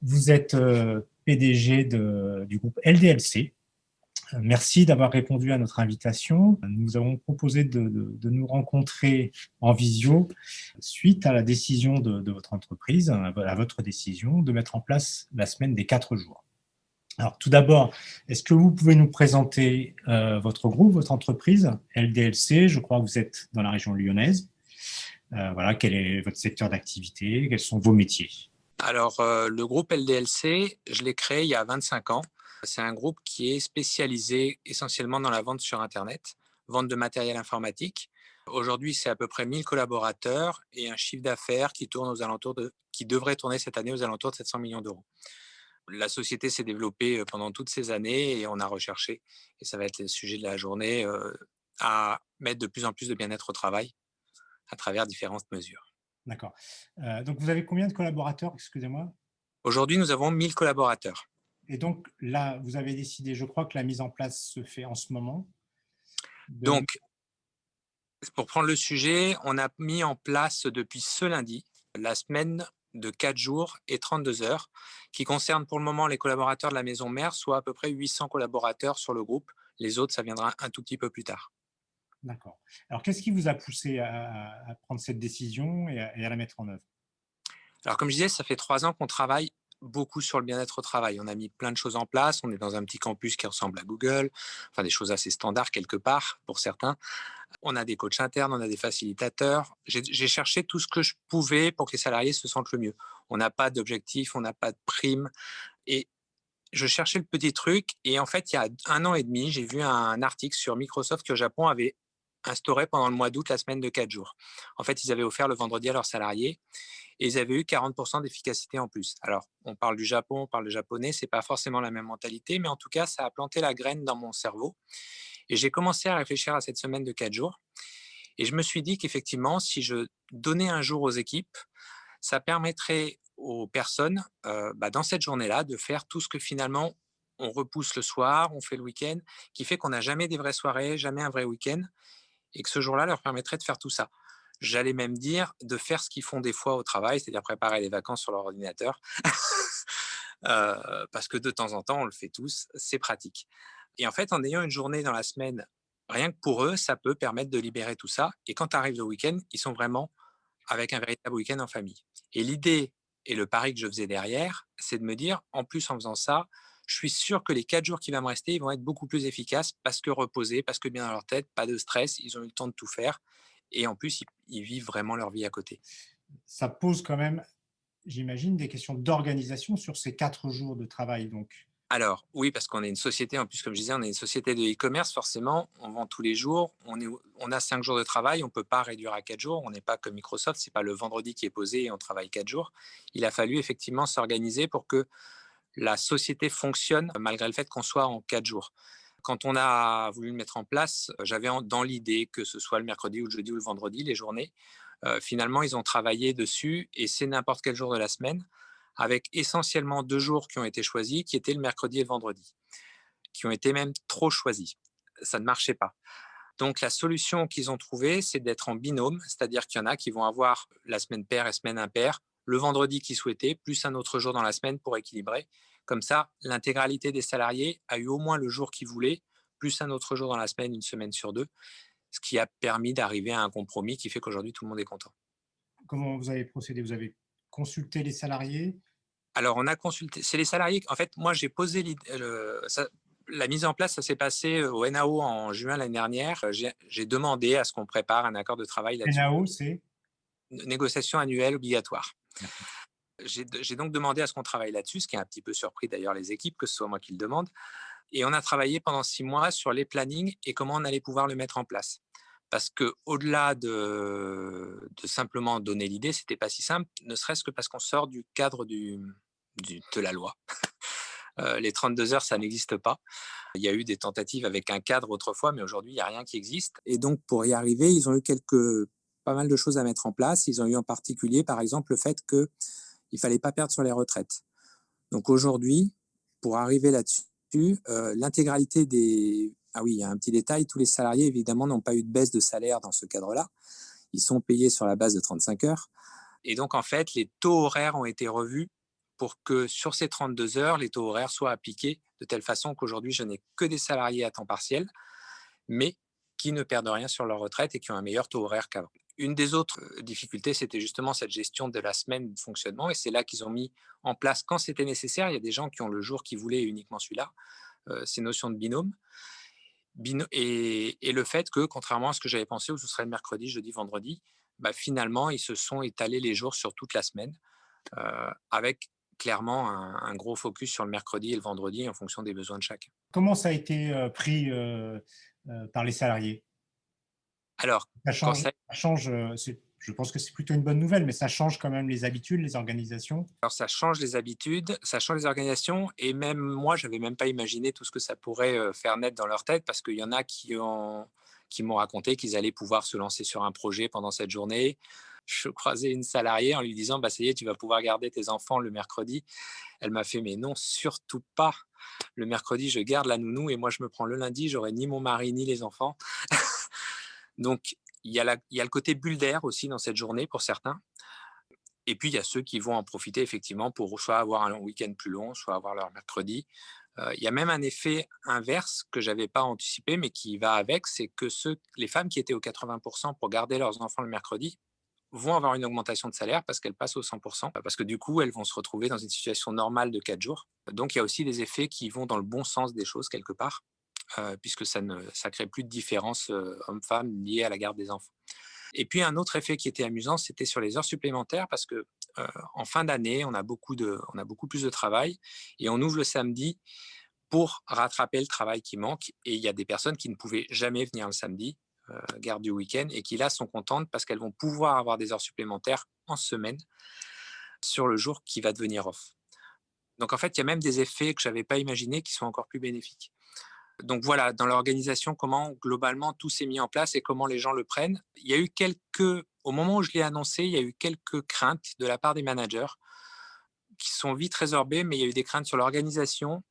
Vous êtes PDG du groupe LDLC. Merci d'avoir répondu à notre invitation. Nous avons proposé de nous rencontrer en visio suite à la décision de votre entreprise, à votre décision de mettre en place la semaine des 4 jours. Alors tout d'abord, est-ce que vous pouvez nous présenter votre groupe, votre entreprise, LDLC? Je crois que vous êtes dans la région lyonnaise. Voilà, quel est votre secteur d'activité? Quels sont vos métiers? Alors, le groupe LDLC, je l'ai créé il y a 25 ans. C'est un groupe qui est spécialisé essentiellement dans la vente sur Internet, vente de matériel informatique. Aujourd'hui, c'est à peu près 1000 collaborateurs et un chiffre d'affaires qui devrait tourner cette année aux alentours de 700 millions d'euros. La société s'est développée pendant toutes ces années et on a recherché, et ça va être le sujet de la journée, à mettre de plus en plus de bien-être au travail à travers différentes mesures. D'accord. Donc, vous avez combien de collaborateurs, excusez-moi? Aujourd'hui, nous avons 1000 collaborateurs. Et donc, là, vous avez décidé, je crois que la mise en place se fait en ce moment. Donc, pour prendre le sujet, on a mis en place depuis ce lundi la semaine de 4 jours et 32 heures, qui concerne pour le moment les collaborateurs de la maison mère, soit à peu près 800 collaborateurs sur le groupe. Les autres, ça viendra un tout petit peu plus tard. D'accord. Alors, qu'est-ce qui vous a poussé à prendre cette décision et à la mettre en œuvre? Alors, comme je disais, ça fait 3 ans qu'on travaille beaucoup sur le bien-être au travail. On a mis plein de choses en place. On est dans un petit campus qui ressemble à Google, enfin des choses assez standards quelque part pour certains. On a des coachs internes, on a des facilitateurs. J'ai cherché tout ce que je pouvais pour que les salariés se sentent le mieux. On n'a pas d'objectif, on n'a pas de prime. Et je cherchais le petit truc. Et en fait, il y a 1 an et demi, j'ai vu un article sur Microsoft que le Japon avait instauré pendant le mois d'août la semaine de 4 jours. En fait, ils avaient offert le vendredi à leurs salariés et ils avaient eu 40% d'efficacité en plus. Alors, on parle du Japon, on parle de japonais, c'est pas forcément la même mentalité, mais en tout cas, ça a planté la graine dans mon cerveau. Et j'ai commencé à réfléchir à cette semaine de 4 jours. Et je me suis dit qu'effectivement, si je donnais un jour aux équipes, ça permettrait aux personnes, dans cette journée-là, de faire tout ce que finalement on repousse le soir, on fait le week-end, qui fait qu'on n'a jamais des vraies soirées, jamais un vrai week-end, et que ce jour-là leur permettrait de faire tout ça. J'allais même dire de faire ce qu'ils font des fois au travail, c'est-à-dire préparer les vacances sur leur ordinateur, parce que de temps en temps, on le fait tous, c'est pratique. Et en fait, en ayant une journée dans la semaine, rien que pour eux, ça peut permettre de libérer tout ça. Et quand arrive le week-end, ils sont vraiment avec un véritable week-end en famille. Et l'idée et le pari que je faisais derrière, c'est de me dire, en plus en faisant ça, je suis sûr que les 4 jours qui vont me rester, ils vont être beaucoup plus efficaces parce que reposés, parce que bien dans leur tête, pas de stress, ils ont eu le temps de tout faire. Et en plus, ils vivent vraiment leur vie à côté. Ça pose quand même, j'imagine, des questions d'organisation sur ces 4 jours de travail. Donc, Alors, oui, parce qu'on est une société, en plus, comme je disais, on est une société de e-commerce, forcément, on vend tous les jours, on a 5 jours de travail, on ne peut pas réduire à 4 jours, on n'est pas comme Microsoft, c'est pas le vendredi qui est posé et on travaille 4 jours. Il a fallu effectivement s'organiser pour que la société fonctionne malgré le fait qu'on soit en 4 jours. Quand on a voulu le mettre en place, j'avais dans l'idée que ce soit le mercredi ou le jeudi ou le vendredi, les journées. Finalement, ils ont travaillé dessus et c'est n'importe quel jour de la semaine, avec essentiellement 2 jours qui ont été choisis, qui étaient le mercredi et le vendredi, qui ont été même trop choisis. Ça ne marchait pas. Donc la solution qu'ils ont trouvée, c'est d'être en binôme, c'est-à-dire qu'il y en a qui vont avoir la semaine paire et semaine impaire, le vendredi qu'ils souhaitaient, plus un autre jour dans la semaine pour équilibrer. Comme ça, l'intégralité des salariés a eu au moins le jour qu'ils voulaient, plus un autre jour dans la semaine, une semaine sur deux, ce qui a permis d'arriver à un compromis qui fait qu'aujourd'hui tout le monde est content. comment vous avez procédé? Vous avez consulté les salariés? Alors, on a consulté, c'est les salariés. En fait, moi, j'ai posé la mise en place, ça s'est passé au NAO en juin l'année dernière. J'ai demandé à ce qu'on prépare un accord de travail là-dessus. NAO, c'est? Négociation annuelle obligatoire. Merci. J'ai donc demandé à ce qu'on travaille là-dessus, ce qui a un petit peu surpris d'ailleurs les équipes, que ce soit moi qui le demande. Et on a travaillé pendant 6 mois sur les plannings et comment on allait pouvoir le mettre en place. Parce que au-delà de simplement donner l'idée, c'était pas si simple, ne serait-ce que parce qu'on sort du cadre de la loi. Les 32 heures, ça n'existe pas. Il y a eu des tentatives avec un cadre autrefois, mais aujourd'hui, il n'y a rien qui existe. Et donc, pour y arriver, ils ont eu pas mal de choses à mettre en place. Ils ont eu en particulier, par exemple, le fait qu'il ne fallait pas perdre sur les retraites. Donc aujourd'hui, pour arriver là-dessus, l'intégralité des... Ah oui, il y a un petit détail, tous les salariés, évidemment, n'ont pas eu de baisse de salaire dans ce cadre-là. Ils sont payés sur la base de 35 heures. Et donc, en fait, les taux horaires ont été revus pour que sur ces 32 heures, les taux horaires soient appliqués de telle façon qu'aujourd'hui, je n'ai que des salariés à temps partiel, mais qui ne perdent rien sur leur retraite et qui ont un meilleur taux horaire qu'avant. Une des autres difficultés, c'était justement cette gestion de la semaine de fonctionnement, et c'est là qu'ils ont mis en place, quand c'était nécessaire, il y a des gens qui ont le jour qu'ils voulaient et uniquement celui-là, ces notions de binôme. Et le fait que, contrairement à ce que j'avais pensé, où ce serait le mercredi, jeudi, vendredi, bah, finalement, ils se sont étalés les jours sur toute la semaine, avec clairement un gros focus sur le mercredi et le vendredi en fonction des besoins de chacun. Comment ça a été pris par les salariés? Alors, Ça quand change, ça ça change je pense que c'est plutôt une bonne nouvelle, mais ça change quand même les habitudes, les organisations. Alors ça change les habitudes, ça change les organisations, et même moi, j'avais même pas imaginé tout ce que ça pourrait faire naître dans leur tête, parce qu'il y en a qui m'ont raconté qu'ils allaient pouvoir se lancer sur un projet pendant cette journée. Je croisais une salariée en lui disant, bah ça y est, tu vas pouvoir garder tes enfants le mercredi. Elle m'a fait, mais non, surtout pas. Le mercredi, je garde la nounou et moi, je me prends le lundi, j'aurai ni mon mari ni les enfants. Donc, il y a le côté bulle d'air aussi dans cette journée pour certains. Et puis, il y a ceux qui vont en profiter effectivement pour soit avoir un week-end plus long, soit avoir leur mercredi. Il y a même un effet inverse que je n'avais pas anticipé, mais qui va avec, c'est que les femmes qui étaient aux 80% pour garder leurs enfants le mercredi vont avoir une augmentation de salaire parce qu'elles passent au 100%, parce que du coup, elles vont se retrouver dans une situation normale de 4 jours. Donc, il y a aussi des effets qui vont dans le bon sens des choses quelque part, puisque ça ne crée plus de différence homme-femme liée à la garde des enfants. Et puis un autre effet qui était amusant, c'était sur les heures supplémentaires, parce que en fin d'année, on a beaucoup plus de travail et on ouvre le samedi pour rattraper le travail qui manque. Et il y a des personnes qui ne pouvaient jamais venir le samedi, garde du week-end, et qui là sont contentes parce qu'elles vont pouvoir avoir des heures supplémentaires en semaine sur le jour qui va devenir off. Donc en fait, il y a même des effets que je n'avais pas imaginés qui sont encore plus bénéfiques. Donc voilà, dans l'organisation, comment globalement tout s'est mis en place et comment les gens le prennent. Il y a eu au moment où je l'ai annoncé, il y a eu quelques craintes de la part des managers qui sont vite résorbées, mais il y a eu des craintes sur l'organisation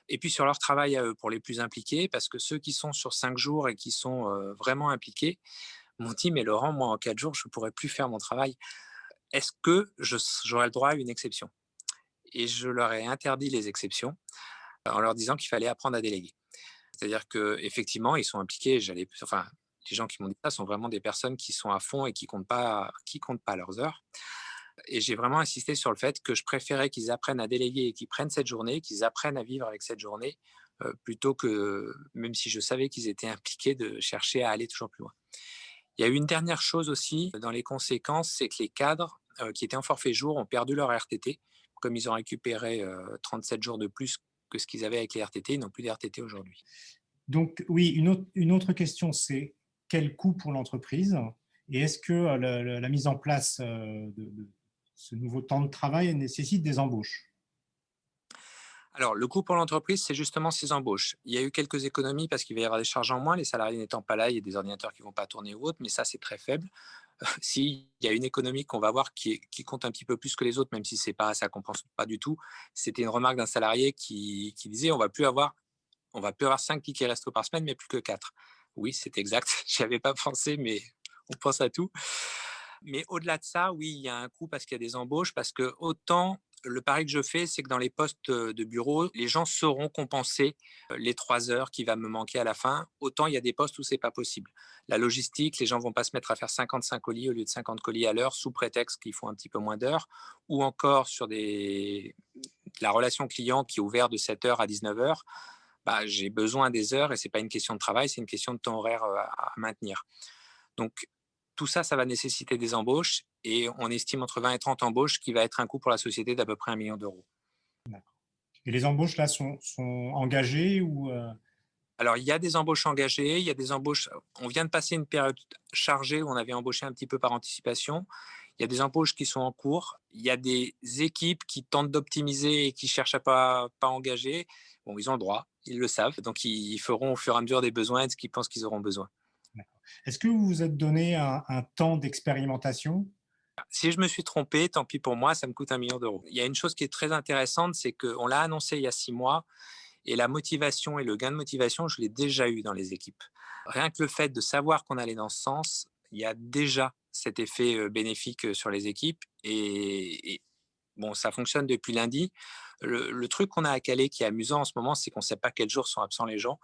et puis sur leur travail à eux pour les plus impliqués, parce que ceux qui sont sur 5 jours et qui sont vraiment impliqués m'ont dit, mais Laurent, moi en 4 jours, je ne pourrais plus faire mon travail. Est-ce que j'aurais le droit à une exception? Et je leur ai interdit les exceptions en leur disant qu'il fallait apprendre à déléguer. C'est-à-dire qu'effectivement, ils sont impliqués. Enfin, les gens qui m'ont dit ça sont vraiment des personnes qui sont à fond et qui comptent pas leurs heures. Et j'ai vraiment insisté sur le fait que je préférais qu'ils apprennent à déléguer et qu'ils prennent cette journée, qu'ils apprennent à vivre avec cette journée, plutôt que, même si je savais qu'ils étaient impliqués, de chercher à aller toujours plus loin. Il y a eu une dernière chose aussi dans les conséquences, c'est que les cadres qui étaient en forfait jour ont perdu leur RTT. Comme ils ont récupéré 37 jours de plus que ce qu'ils avaient avec les RTT, ils n'ont plus d'RTT aujourd'hui. Donc oui, une autre question, c'est quel coût pour l'entreprise et est-ce que la mise en place de ce nouveau temps de travail nécessite des embauches? Alors, le coût pour l'entreprise, c'est justement ces embauches. Il y a eu quelques économies parce qu'il va y avoir des charges en moins, les salariés n'étant pas là, il y a des ordinateurs qui ne vont pas tourner ou autre, mais ça, c'est très faible. S'il y a une économie qu'on va voir qui compte un petit peu plus que les autres, même si ça ne compense pas du tout, c'était une remarque d'un salarié qui disait on va plus avoir 5 tickets resto par semaine, mais plus que 4. Oui, c'est exact. Je n'y avais pas pensé, mais on pense à tout. Mais au-delà de ça, oui, il y a un coût parce qu'il y a des embauches, parce que autant le pari que je fais, c'est que dans les postes de bureau, les gens sauront compenser les 3 heures qui va me manquer à la fin. Autant il y a des postes où c'est pas possible. La logistique, les gens vont pas se mettre à faire 55 colis au lieu de 50 colis à l'heure sous prétexte qu'ils font un petit peu moins d'heures. Ou encore sur la relation client qui est ouverte de 7 heures à 19 heures. Bah, j'ai besoin des heures et c'est pas une question de travail, c'est une question de temps horaire à maintenir. Donc, tout ça, ça va nécessiter des embauches et on estime entre 20 et 30 embauches qui va être un coût pour la société d'à peu près 1 million d'euros. Et les embauches là sont engagées ou Alors, il y a des embauches engagées, il y a des embauches. On vient de passer une période chargée où on avait embauché un petit peu par anticipation. Il y a des embauches qui sont en cours. Il y a des équipes qui tentent d'optimiser et qui cherchent à pas engager. Bon, ils ont le droit, ils le savent. Donc, ils feront au fur et à mesure des besoins et de ce qu'ils pensent qu'ils auront besoin. est-ce que vous vous êtes donné un temps d'expérimentation? Si je me suis trompé, tant pis pour moi, ça me coûte 1 million d'euros. Il y a une chose qui est très intéressante, c'est qu'on l'a annoncé il y a 6 mois et la motivation et le gain de motivation, je l'ai déjà eu dans les équipes. Rien que le fait de savoir qu'on allait dans ce sens, il y a déjà cet effet bénéfique sur les équipes et Bon, ça fonctionne depuis lundi. Le truc qu'on a à caler qui est amusant en ce moment, c'est qu'on ne sait pas quels jours sont absents les gens.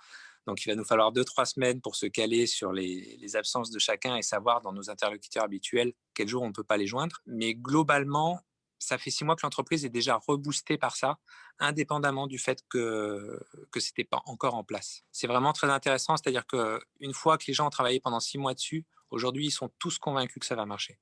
Donc, il va nous falloir 2, 3 semaines pour se caler sur les absences de chacun et savoir dans nos interlocuteurs habituels quels jours on ne peut pas les joindre. Mais globalement, ça fait 6 mois que l'entreprise est déjà reboostée par ça, indépendamment du fait que ce n'était pas encore en place. C'est vraiment très intéressant, c'est-à-dire qu'une fois que les gens ont travaillé pendant 6 mois dessus, aujourd'hui, ils sont tous convaincus que ça va marcher.